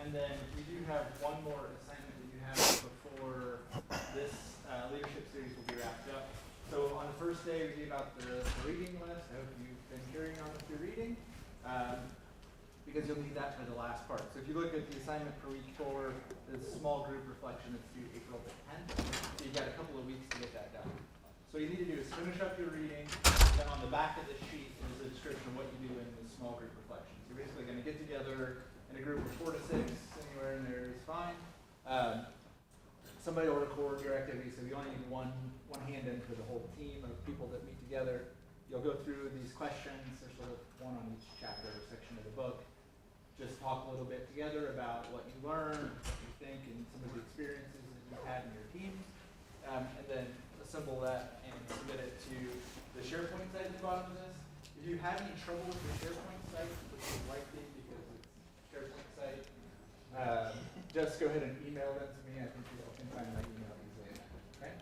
And then we do have one more assignment that you have before this leadership series will be wrapped up. So on the first day, we gave out the reading list. I hope you've been carrying on with your reading, because you'll need that for the last part. So if you look at the assignment for week 4, the small group reflection is due April the 10th. So you've got a couple of weeks to get that done. So what you need to do is finish up your reading, then on the back of the sheet is a description of what you do in the small group reflection. So you're basically going to get together in a group of 4 to 6, anywhere in there is fine. Somebody will record your activity, so you only need one hand in for the whole team of people that meet together. You'll go through these questions, there's sort of one on each chapter or section of the book. Just talk a little bit together about what you learned, what you think, and some of the experiences that you've had in your teams. And then assemble that and submit it to the SharePoint site at the bottom of this. If you have any trouble with the SharePoint site, which is likely because it's SharePoint site, just go ahead and email them to me. I think you all can find my email easily. Okay?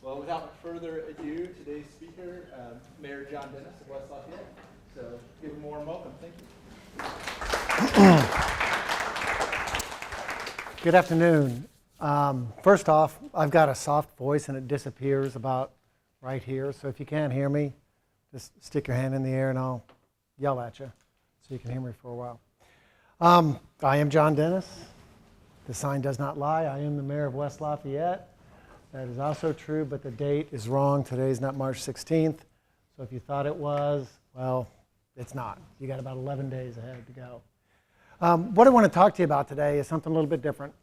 Well, without further ado, today's speaker, Mayor John Dennis of West Lafayette. So give him a warm welcome. Thank you. Good afternoon. First off, I've got a soft voice and it disappears about right here. So if you can't hear me, just stick your hand in the air and I'll yell at you so you can hear me for a while. I am John Dennis. The sign does not lie. I am the mayor of West Lafayette. That is also true, but the date is wrong. Today's not March 16th. So if you thought it was, well, it's not. You got about 11 days ahead to go. What I want to talk to you about today is something a little bit different.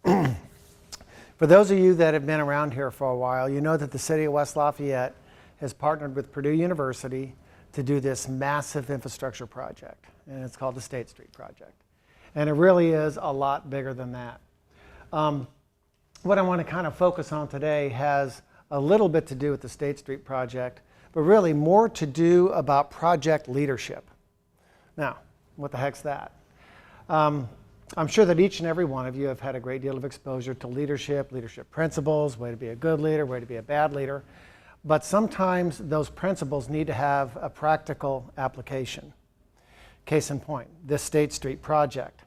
For those of you that have been around here for a while, you know that the city of West Lafayette has partnered with Purdue University to do this massive infrastructure project, and it's called the State Street Project. And it really is a lot bigger than that. What I want to kind of focus on today has a little bit to do with the State Street Project, but really more to do about project leadership. Now, what the heck's that? I'm sure that each and every one of you have had a great deal of exposure to leadership principles, way to be a good leader, way to be a bad leader. But sometimes those principles need to have a practical application. Case in point, this State Street Project.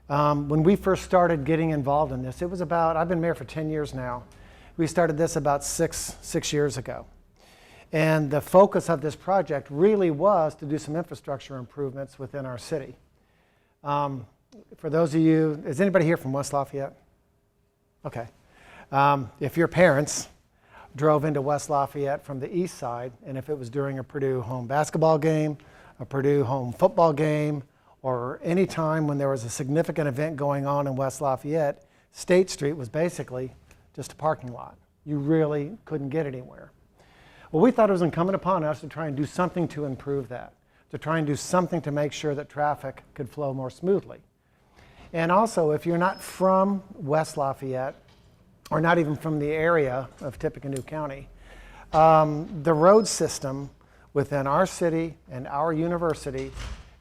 When we first started getting involved in this, it was about, I've been mayor for 10 years now. We started this about six years ago. And the focus of this project really was to do some infrastructure improvements within our city. For those of you, is anybody here from West Lafayette? Okay. If your parents drove into West Lafayette from the east side, and if it was during a Purdue home basketball game, a Purdue home football game, or any time when there was a significant event going on in West Lafayette, State Street was basically just a parking lot. You really couldn't get anywhere. Well, we thought it was incumbent upon us to try and do something to improve that, to try and do something to make sure that traffic could flow more smoothly. And also, if you're not from West Lafayette, or not even from the area of Tippecanoe County, the road system within our city and our university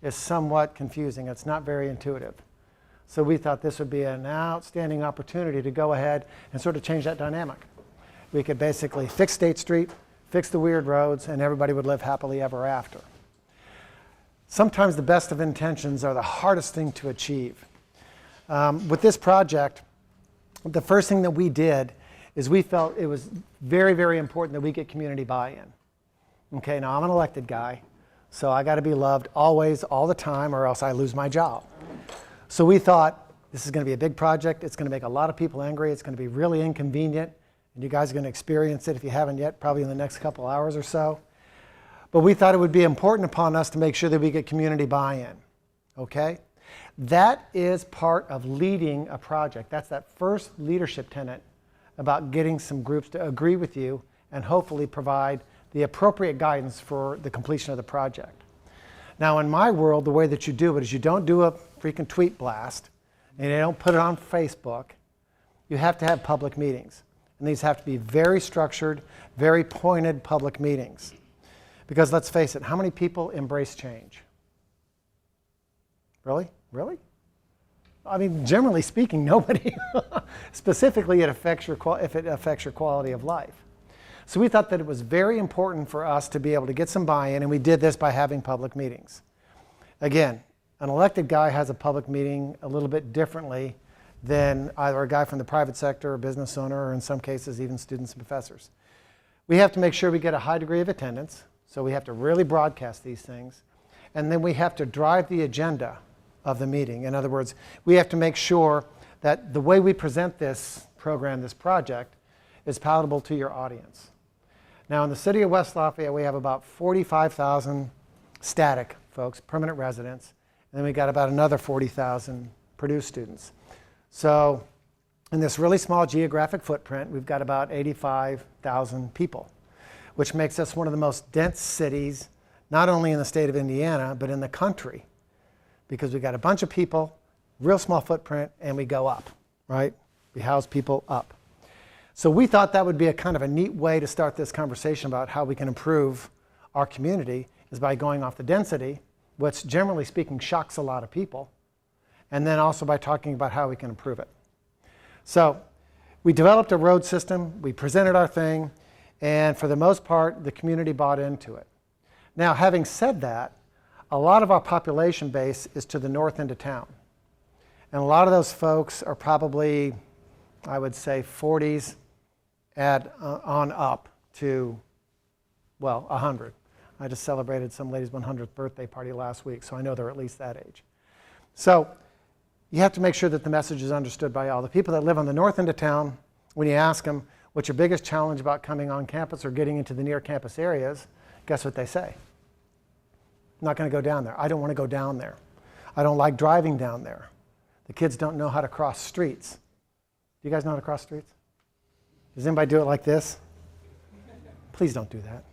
is somewhat confusing. It's not very intuitive. So we thought this would be an outstanding opportunity to go ahead and sort of change that dynamic. We could basically fix State Street, fix the weird roads, and everybody would live happily ever after. Sometimes the best of intentions are the hardest thing to achieve. With this project, the first thing that we did is we felt it was very, very important that we get community buy-in. Okay, now I'm an elected guy, so I got to be loved always, all the time, or else I lose my job. So we thought, this is going to be a big project. It's going to make a lot of people angry. It's going to be really inconvenient, and you guys are going to experience it if you haven't yet, probably in the next couple hours or so. But we thought it would be important upon us to make sure that we get community buy-in. Okay? That is part of leading a project. That's that first leadership tenet about getting some groups to agree with you and hopefully provide the appropriate guidance for the completion of the project. Now, in my world, the way that you do it is you don't do a freaking tweet blast and you don't put it on Facebook. You have to have public meetings. And these have to be very structured, very pointed public meetings. Because let's face it, how many people embrace change? Really? Really? I mean, generally speaking, nobody. Specifically, if it affects your quality of life. So we thought that it was very important for us to be able to get some buy-in, and we did this by having public meetings. Again, an elected guy has a public meeting a little bit differently than either a guy from the private sector or business owner, or in some cases even students and professors. We have to make sure we get a high degree of attendance, so we have to really broadcast these things. And then we have to drive the agenda of the meeting. In other words, we have to make sure that the way we present this program, this project, is palatable to your audience. Now, in the city of West Lafayette, we have about 45,000 static folks, permanent residents, and then we got about another 40,000 Purdue students. So in this really small geographic footprint, we've got about 85,000 people, which makes us one of the most dense cities, not only in the state of Indiana, but in the country, because we've got a bunch of people, real small footprint, and we go up, right? We house people up. So we thought that would be a kind of a neat way to start this conversation about how we can improve our community, is by going off the density, which generally speaking shocks a lot of people, and then also by talking about how we can improve it. So we developed a road system, we presented our thing, and for the most part, the community bought into it. Now, having said that, a lot of our population base is to the north end of town. And a lot of those folks are probably, I would say, 40s on up to, well, 100. I just celebrated some lady's 100th birthday party last week, so I know they're at least that age. So you have to make sure that the message is understood by all. The people that live on the north end of town, when you ask them, what's your biggest challenge about coming on campus or getting into the near campus areas, guess what they say? I'm not going to go down there. I don't want to go down there. I don't like driving down there. The kids don't know how to cross streets. Do you guys know how to cross streets? Does anybody do it like this? Please don't do that.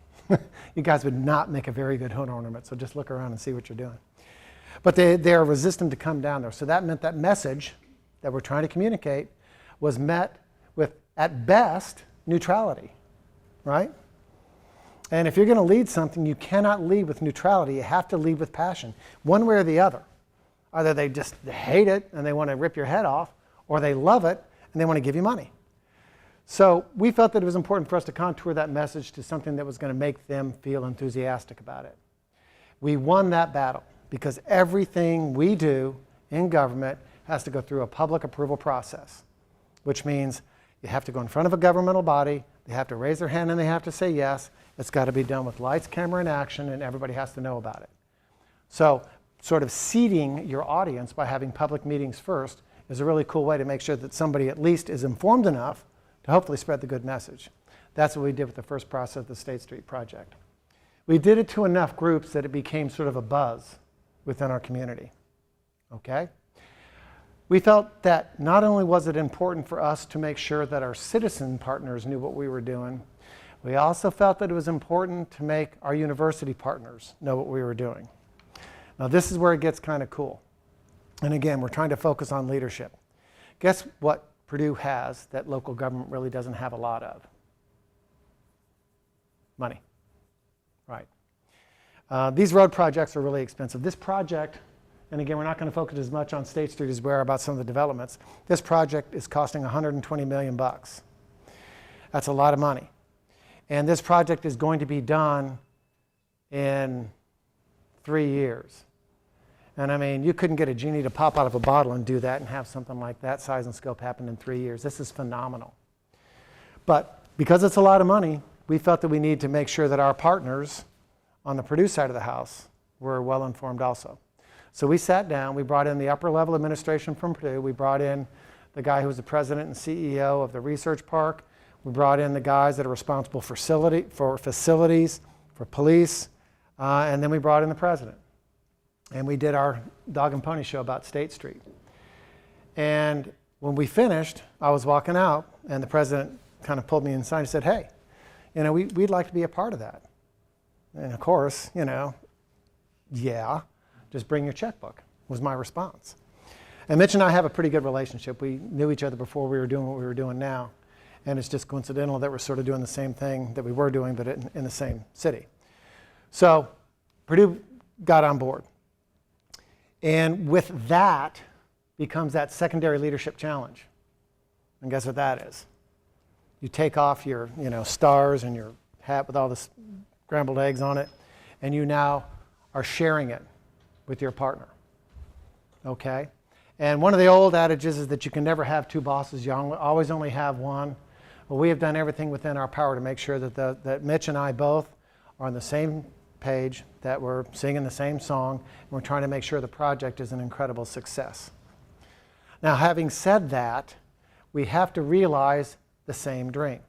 You guys would not make a very good hood ornament, so just look around and see what you're doing. But they are resistant to come down there. So that meant that message that we're trying to communicate was met with, at best, neutrality, right? And if you're going to lead something, you cannot lead with neutrality. You have to lead with passion, one way or the other. Either they just hate it and they want to rip your head off, or they love it and they want to give you money. So we felt that it was important for us to contour that message to something that was going to make them feel enthusiastic about it. We won that battle because everything we do in government has to go through a public approval process, which means you have to go in front of a governmental body, they have to raise their hand and they have to say yes. It's got to be done with lights, camera, and action, and everybody has to know about it. So sort of seeding your audience by having public meetings first is a really cool way to make sure that somebody at least is informed enough to hopefully spread the good message. That's what we did with the first process of the State Street project. We did it to enough groups that it became sort of a buzz within our community, okay? We felt that not only was it important for us to make sure that our citizen partners knew what we were doing, we also felt that it was important to make our university partners know what we were doing. Now this is where it gets kind of cool. And again, we're trying to focus on leadership. Guess what Purdue has that local government really doesn't have a lot of? Money, right? These road projects are really expensive. This project, and again, we're not going to focus as much on State Street as we are about some of the developments. This project is costing $120 million. That's a lot of money. And this project is going to be done in 3 years. And I mean, you couldn't get a genie to pop out of a bottle and do that and have something like that size and scope happen in 3 years. This is phenomenal. But because it's a lot of money, we felt that we need to make sure that our partners on the Purdue side of the house were well informed also. So we sat down, we brought in the upper level administration from Purdue, we brought in the guy who was the president and CEO of the research park, we brought in the guys that are responsible for facilities, for police, and then we brought in the president. And we did our dog and pony show about State Street. And when we finished, I was walking out, and the president kind of pulled me inside and said, hey, you know, we'd like to be a part of that. And of course, you know, yeah, just bring your checkbook, was my response. And Mitch and I have a pretty good relationship. We knew each other before we were doing what we were doing now. And it's just coincidental that we're sort of doing the same thing that we were doing, but in the same city. So Purdue got on board. And with that becomes that secondary leadership challenge. And guess what that is? You take off your stars and your hat with all the scrambled eggs on it, and you now are sharing it with your partner. okay? And one of the old adages is that you can never have two bosses. You always only have one. Well, we have done everything within our power to make sure that Mitch and I both are on the same page, that we're singing the same song, and we're trying to make sure the project is an incredible success. Now, having said that, we have to realize the same dream.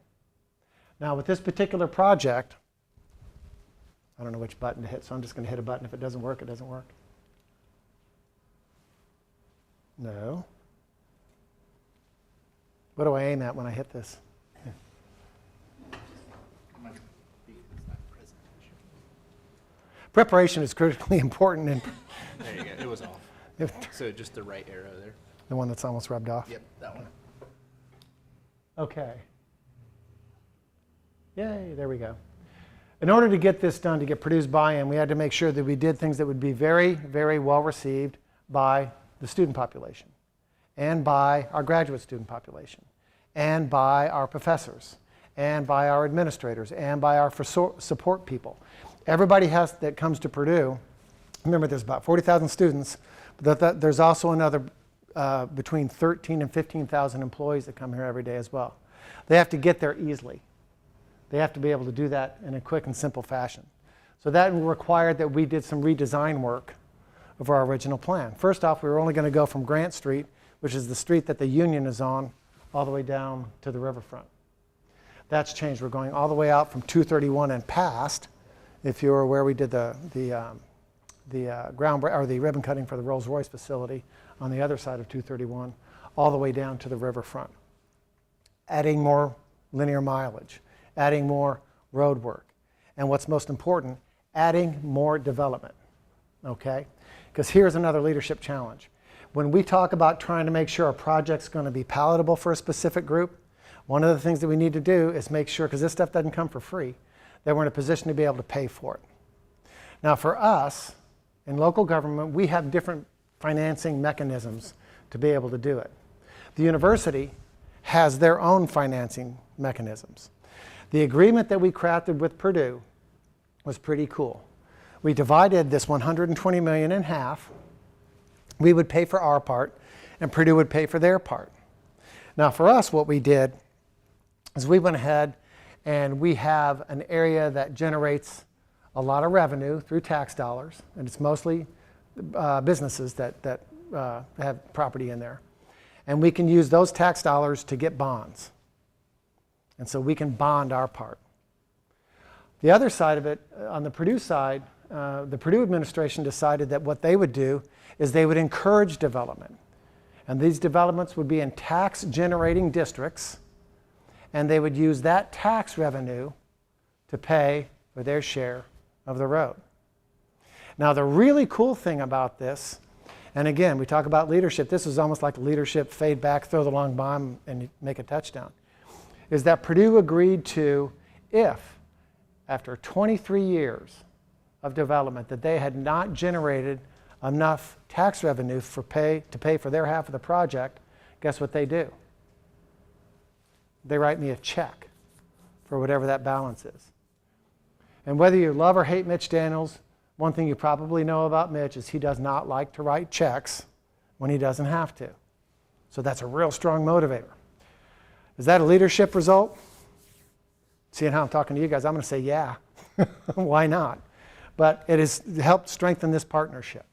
Now, with this particular project, I don't know which button to hit, so I'm just going to hit a button. If it doesn't work, it doesn't work. No. What do I aim at when I hit this? Preparation is critically important. In There you go. It was off. So just the right arrow there. The one that's almost rubbed off? Yep, that one. Okay. Yay, there we go. In order to get this done, to get Purdue's buy-in, we had to make sure that we did things that would be very, very well received by the student population, and by our graduate student population, and by our professors, and by our administrators, and by our support people. Everybody that comes to Purdue, remember there's about 40,000 students, but there's also another between 13 and 15,000 employees that come here every day as well. They have to get there easily. They have to be able to do that in a quick and simple fashion. So that required that we did some redesign work of our original plan. First off, we were only going to go from Grant Street, which is the street that the Union is on, all the way down to the riverfront. That's changed. We're going all the way out from 231 and past. If you were where we did the ribbon cutting for the Rolls-Royce facility on the other side of 231, all the way down to the riverfront. Adding more linear mileage, adding more road work, and what's most important, adding more development, okay? Because here's another leadership challenge. When we talk about trying to make sure a project's going to be palatable for a specific group, one of the things that we need to do is make sure, because this stuff doesn't come for free, that we're in a position to be able to pay for it. Now for us, in local government, we have different financing mechanisms to be able to do it. The university has their own financing mechanisms. The agreement that we crafted with Purdue was pretty cool. We divided this $120 million in half. We would pay for our part, and Purdue would pay for their part. Now for us, what we did is we went ahead and we have an area that generates a lot of revenue through tax dollars, and it's mostly businesses that have property in there. And we can use those tax dollars to get bonds. And so we can bond our part. The other side of it, on the Purdue side, the Purdue administration decided that what they would do is they would encourage development. And these developments would be in tax-generating districts, and they would use that tax revenue to pay for their share of the road. Now, the really cool thing about this, and again, we talk about leadership. This is almost like leadership, fade back, throw the long bomb, and make a touchdown, is that Purdue agreed to, if after 23 years of development that they had not generated enough tax revenue to pay for their half of the project, guess what they do? They write me a check for whatever that balance is. And whether you love or hate Mitch Daniels, one thing you probably know about Mitch is he does not like to write checks when he doesn't have to. So that's a real strong motivator. Is that a leadership result? Seeing how I'm talking to you guys, I'm going to say yeah. Why not? But it has helped strengthen this partnership.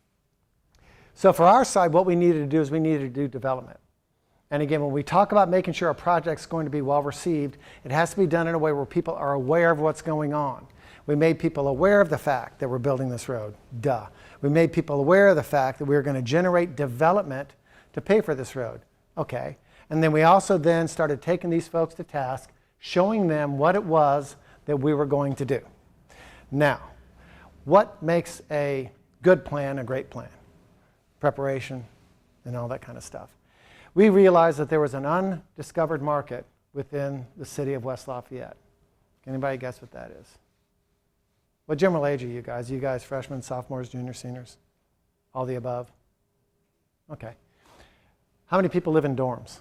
So for our side, what we needed to do is we needed to do development. And again, when we talk about making sure a project's going to be well received, it has to be done in a way where people are aware of what's going on. We made people aware of the fact that we're building this road. Duh. We made people aware of the fact that we were going to generate development to pay for this road. Okay. And then we also then started taking these folks to task, showing them what it was that we were going to do. Now, what makes a good plan a great plan? Preparation and all that kind of stuff. We realized that there was an undiscovered market within the city of West Lafayette. Can anybody guess what that is? What general age are you guys? Are you guys freshmen, sophomores, juniors, seniors? All the above? Okay. How many people live in dorms?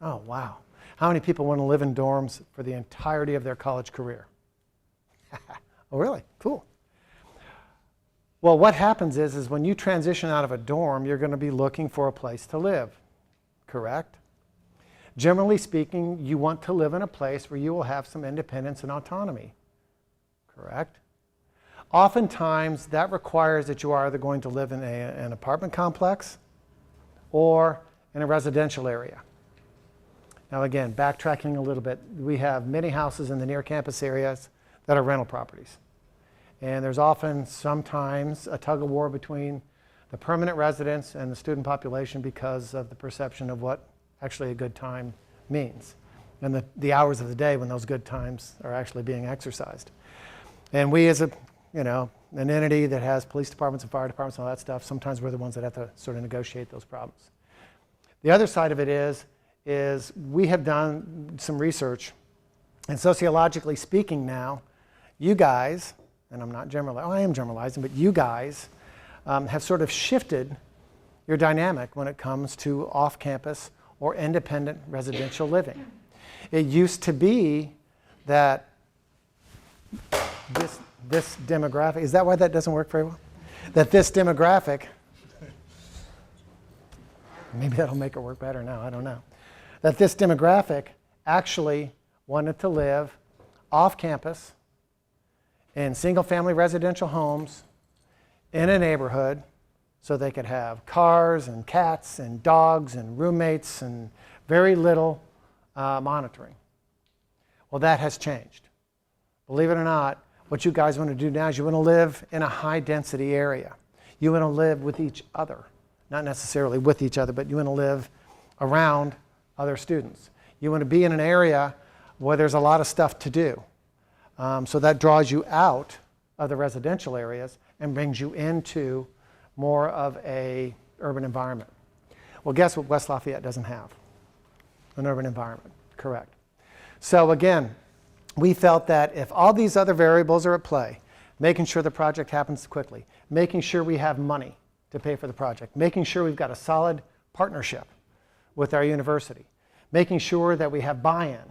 Oh, wow. How many people want to live in dorms for the entirety of their college career? Oh, really? Cool. Well, what happens is when you transition out of a dorm, you're going to be looking for a place to live, correct? Generally speaking, you want to live in a place where you will have some independence and autonomy, correct? Oftentimes, that requires that you are either going to live in an apartment complex or in a residential area. Now again, backtracking a little bit, we have many houses in the near campus areas that are rental properties. And there's often, sometimes, a tug of war between the permanent residents and the student population because of the perception of what actually a good time means and the hours of the day when those good times are actually being exercised. And we as an entity that has police departments and fire departments and all that stuff, sometimes we're the ones that have to sort of negotiate those problems. The other side of it is we have done some research, and sociologically speaking now, you guys, and I'm not generalizing, I am generalizing, but you guys have sort of shifted your dynamic when it comes to off-campus or independent residential living. It used to be that this demographic, is that why that doesn't work very well? That this demographic, maybe that'll make it work better now, I don't know. That this demographic actually wanted to live off campus in single-family residential homes in a neighborhood so they could have cars and cats and dogs and roommates and very little monitoring. Well, that has changed. Believe it or not, what you guys want to do now is you want to live in a high-density area. You want to live with each other. Not necessarily with each other, but you want to live around other students. You want to be in an area where there's a lot of stuff to do. So that draws you out of the residential areas and brings you into more of a urban environment. Well, guess what West Lafayette doesn't have? An urban environment, correct. So again, we felt that if all these other variables are at play, making sure the project happens quickly, making sure we have money to pay for the project, making sure we've got a solid partnership with our university, making sure that we have buy-in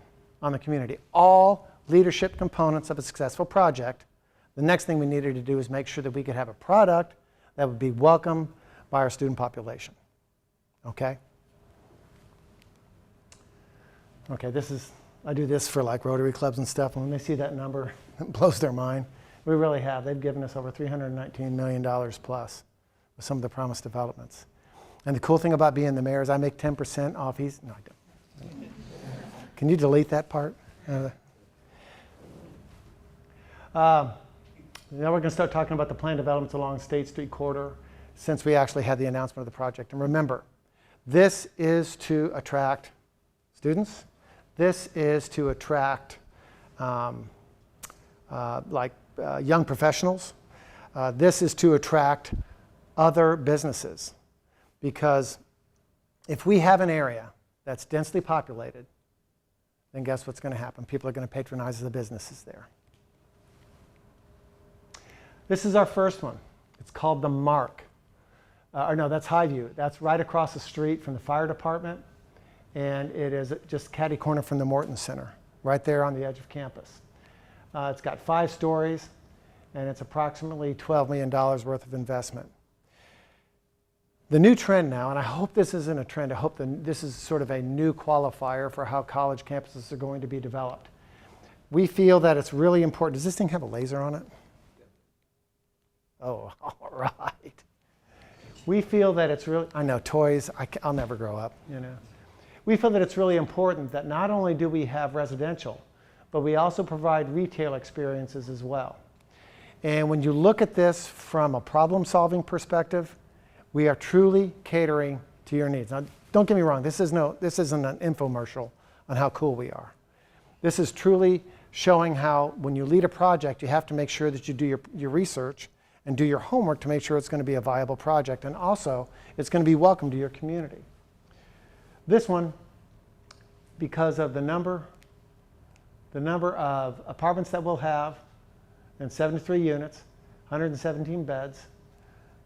on the community, all leadership components of a successful project, the next thing we needed to do is make sure that we could have a product that would be welcomed by our student population. Okay? Okay, I do this for like Rotary clubs and stuff, and when they see that number, it blows their mind. We really have. They've given us over $319 million plus with some of the promised developments. And the cool thing about being the mayor is I make 10% off no, I don't. Can you delete that part? Now we're going to start talking about the planned developments along State Street corridor since we actually had the announcement of the project. And remember, this is to attract students. This is to attract young professionals. This is to attract other businesses. Because if we have an area that's densely populated, then guess what's going to happen? People are going to patronize the businesses there. This is our first one. It's called the Mark. No, that's Highview. That's right across the street from the fire department. And it is just catty corner from the Morton Center, right there on the edge of campus. It's got 5 stories, and it's approximately $12 million worth of investment. The new trend now, and I hope this isn't a trend, I hope this is sort of a new qualifier for how college campuses are going to be developed. We feel that it's really important. Does this thing have a laser on it? Oh, all right. We feel that it's really, I know, toys, I'll never grow up, you know. We feel that it's really important that not only do we have residential, but we also provide retail experiences as well. And when you look at this from a problem-solving perspective, we are truly catering to your needs. Now, don't get me wrong, this isn't an infomercial on how cool we are. This is truly showing how when you lead a project, you have to make sure that you do your research and do your homework to make sure it's going to be a viable project, and also it's going to be welcome to your community. This one, because of the number of apartments that we'll have, and 73 units, 117 beds,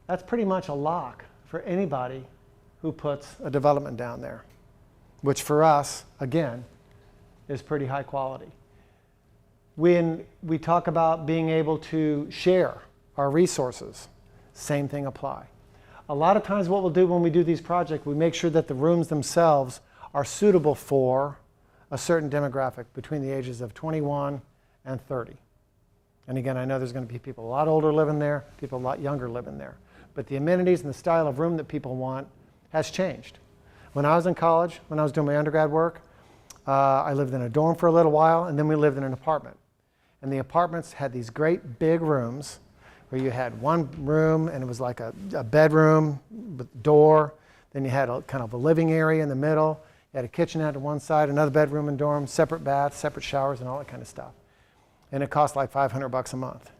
that's pretty much a lock for anybody who puts a development down there, which for us, again, is pretty high quality. When we talk about being able to share our resources same thing apply. A lot of times what we'll do when we do these projects, we make sure that the rooms themselves are suitable for a certain demographic between the ages of 21 and 30. And again, I know there's going to be people a lot older living there, people a lot younger living there. But the amenities and the style of room that people want has changed. When I was in college, when I was doing my undergrad work, I lived in a dorm for a little while, and then we lived in an apartment. And the apartments had these great big rooms where you had one room, and it was like a bedroom with a door. Then you had a kind of a living area in the middle. You had a kitchenette to one side, another bedroom and dorm, separate baths, separate showers, and all that kind of stuff. And it cost like $500 a month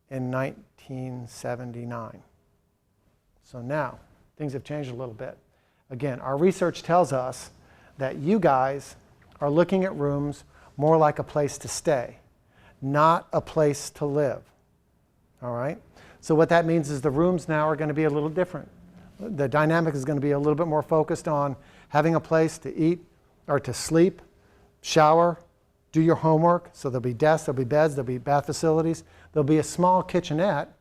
in 1979. So now, things have changed a little bit. Again, our research tells us that you guys are looking at rooms more like a place to stay, not a place to live. All right? So what that means is the rooms now are going to be a little different. The dynamic is going to be a little bit more focused on having a place to eat or to sleep, shower, do your homework. So there'll be desks, there'll be beds, there'll be bath facilities. There'll be a small kitchenette.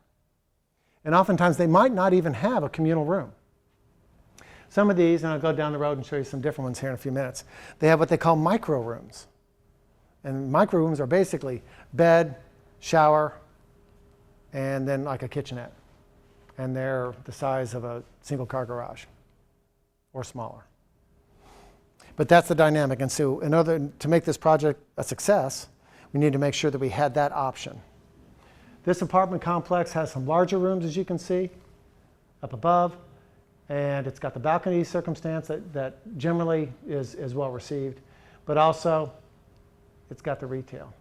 And oftentimes they might not even have a communal room. Some of these, and I'll go down the road and show you some different ones here in a few minutes, they have what they call micro rooms. And micro rooms are basically bed, shower, and then like a kitchenette. And they're the size of a single car garage or smaller. But that's the dynamic. And so in order to make this project a success, we need to make sure that we had that option. This apartment complex has some larger rooms, as you can see, up above. And it's got the balcony circumstance that generally is well received. But also, it's got the retail.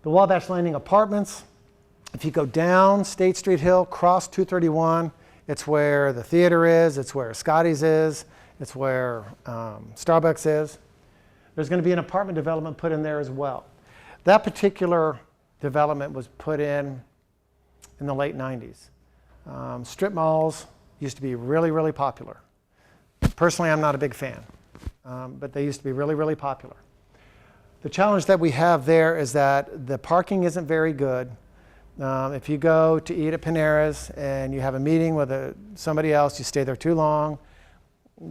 The Wabash Landing Apartments, if you go down State Street Hill, cross 231, it's where the theater is, it's where Scotty's is, it's where Starbucks is. There's going to be an apartment development put in there as well. That particular development was put in the late 90s. Strip malls used to be really, really popular. Personally, I'm not a big fan, but they used to be really, really popular. The challenge that we have there is that the parking isn't very good. If you go to eat at Panera's and you have a meeting with somebody else, you stay there too long,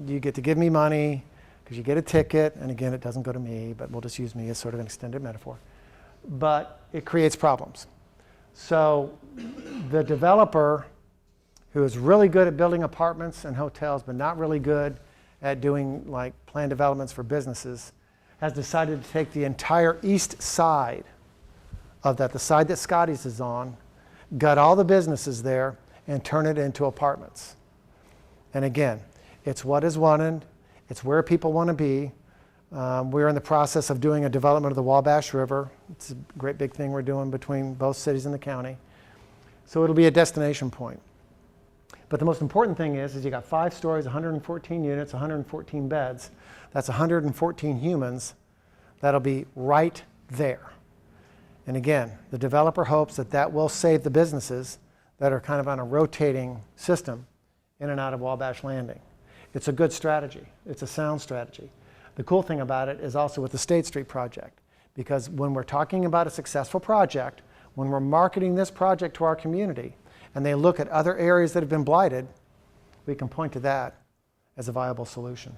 you get to give me money because you get a ticket, and again, it doesn't go to me, but we'll just use me as sort of an extended metaphor. But it creates problems. So the developer, who is really good at building apartments and hotels, but not really good at doing like planned developments for businesses, has decided to take the entire east side of that, the side that Scotty's is on, gut all the businesses there, and turn it into apartments. And again, it's what is wanted. It's where people want to be. We're in the process of doing a development of the Wabash River. It's a great big thing we're doing between both cities and the county. So it'll be a destination point. But the most important thing is you got 5 stories, 114 units, 114 beds. That's 114 humans that'll be right there. And again, the developer hopes that that will save the businesses that are kind of on a rotating system in and out of Wabash Landing. It's a good strategy. It's a sound strategy. The cool thing about it is also with the State Street project, because when we're talking about a successful project, when we're marketing this project to our community, and they look at other areas that have been blighted, we can point to that as a viable solution.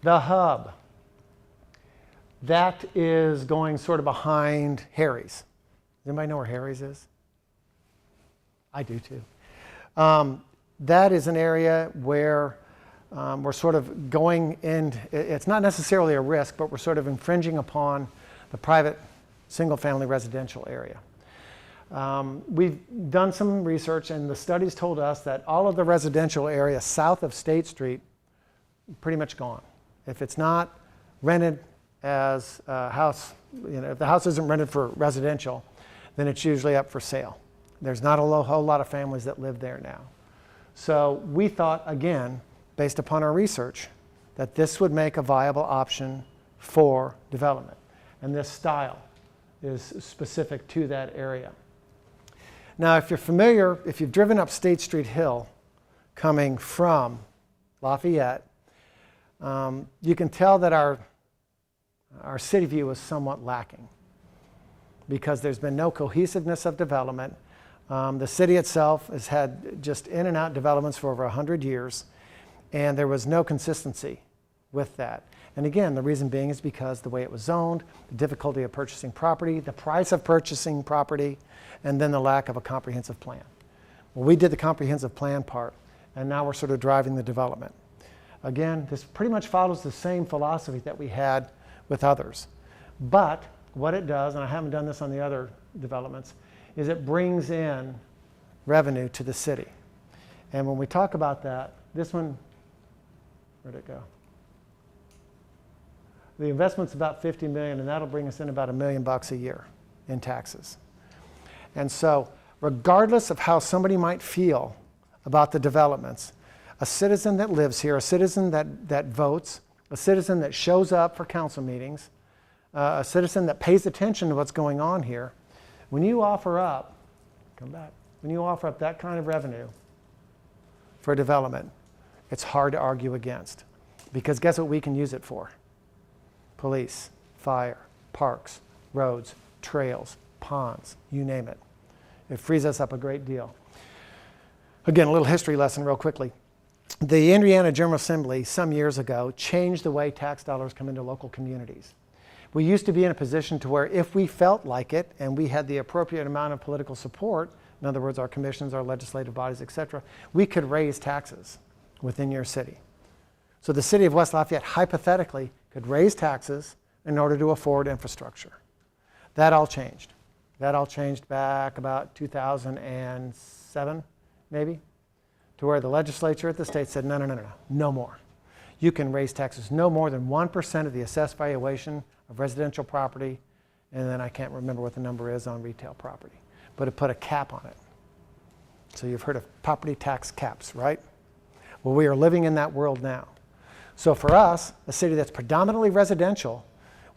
The hub. That is going sort of behind Harry's. Does anybody know where Harry's is? I do too. That is an area where we're sort of going in, it's not necessarily a risk, but we're sort of infringing upon the private single-family residential area. We've done some research, and the studies told us that all of the residential area south of State Street pretty much gone. If it's not rented as a house, if the house isn't rented for residential, then it's usually up for sale. There's not a whole lot of families that live there now. So we thought, again, based upon our research, that this would make a viable option for development. And this style is specific to that area. Now, if you're familiar, if you've driven up State Street Hill coming from Lafayette, you can tell that our city view is somewhat lacking. because there's been no cohesiveness of development. The city itself has had just in and out developments for over 100 years, and there was no consistency with that. And again, the reason being is because the way it was zoned, the difficulty of purchasing property, the price of purchasing property, and then the lack of a comprehensive plan. Well, we did the comprehensive plan part, and now we're sort of driving the development. Again, this pretty much follows the same philosophy that we had with others. But what it does, and I haven't done this on the other developments, is it brings in revenue to the city. And when we talk about that, this one, where'd it go? The investment's about $50 million, and that'll bring us in about $1 million a year in taxes. And so, regardless of how somebody might feel about the developments, a citizen that lives here, a citizen that votes, a citizen that shows up for council meetings, a citizen that pays attention to what's going on here, when you offer up, when you offer up that kind of revenue for development, it's hard to argue against. Because guess what we can use it for? Police, fire, parks, roads, trails, ponds, you name it. It frees us up a great deal. Again, a little history lesson real quickly. The Indiana General Assembly some years ago changed the way tax dollars come into local communities. We used to be in a position to where if we felt like it and we had the appropriate amount of political support, in other words, our commissions, our legislative bodies, etc., we could raise taxes within your city. So the city of West Lafayette hypothetically could raise taxes in order to afford infrastructure. That all changed. That all changed back about 2007, maybe, to where the legislature at the state said, no more. You can raise taxes no more than 1% of the assessed valuation of residential property, and then I can't remember what the number is on retail property, but it put a cap on it. So you've heard of property tax caps, right? Well, we are living in that world now. So for us, a city that's predominantly residential,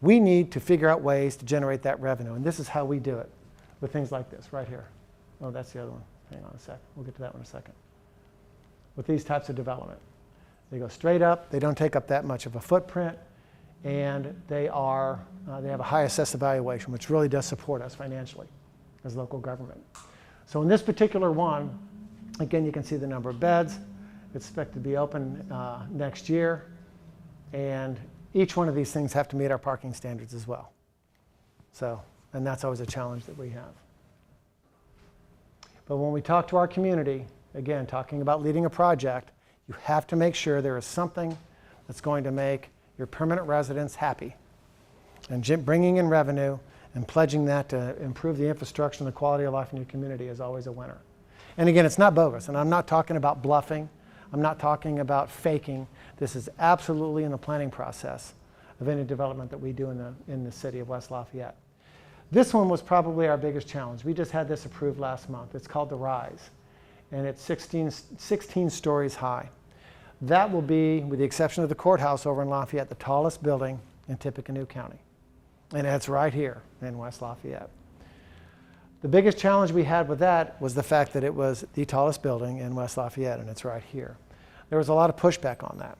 we need to figure out ways to generate that revenue. And this is how we do it with things like this right here. Oh, that's the other one. Hang on a sec. We'll get to that one in a second. With these types of development. They go straight up. They don't take up that much of a footprint. And they have a high assessed valuation, which really does support us financially as local government. So in this particular one, again, you can see the number of beds. It's expected to be open next year. And each one of these things have to meet our parking standards as well. So, and that's always a challenge that we have. But when we talk to our community, again, talking about leading a project, you have to make sure there is something that's going to make your permanent residents happy. And bringing in revenue and pledging that to improve the infrastructure and the quality of life in your community is always a winner. And again, it's not bogus. And I'm not talking about bluffing. I'm not talking about faking. This is absolutely in the planning process of any development that we do in the city of West Lafayette. This one was probably our biggest challenge. We just had this approved last month. It's called The Rise, and it's 16 stories high. That will be, with the exception of the courthouse over in Lafayette, the tallest building in Tippecanoe County. And it's right here in West Lafayette. The biggest challenge we had with that was the fact that it was the tallest building in West Lafayette, and it's right here. There was a lot of pushback on that.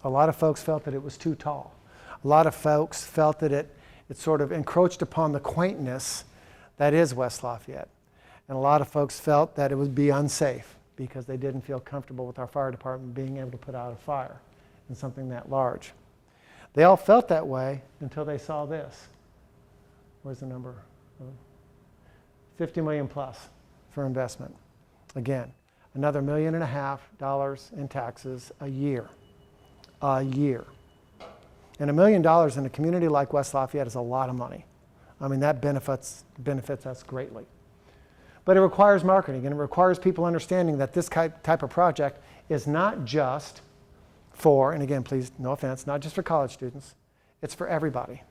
A lot of folks felt that it was too tall. A lot of folks felt that it sort of encroached upon the quaintness that is West Lafayette. And a lot of folks felt that it would be unsafe because they didn't feel comfortable with our fire department being able to put out a fire in something that large. They all felt that way until they saw this. Where's the number? 50 million plus for investment. Again, another $1.5 million in taxes a year. A year. And $1 million in a community like West Lafayette is a lot of money. I mean, that benefits us greatly. But it requires marketing, and it requires people understanding that this type of project is not just for, and again, please, no offense, not just for college students. It's for everybody.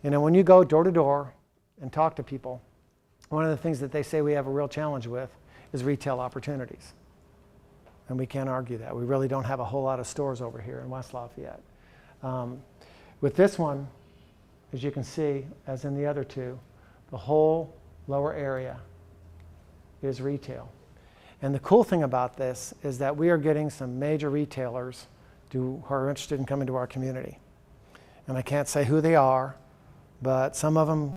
You know, when you go door to door and talk to people, one of the things that they say we have a real challenge with is retail opportunities. And we can't argue that. We really don't have a whole lot of stores over here in West Lafayette. With this one, as you can see, as in the other two, the whole lower area is retail. And the cool thing about this is that we are getting some major retailers who are interested in coming to our community. And I can't say who they are, but some of them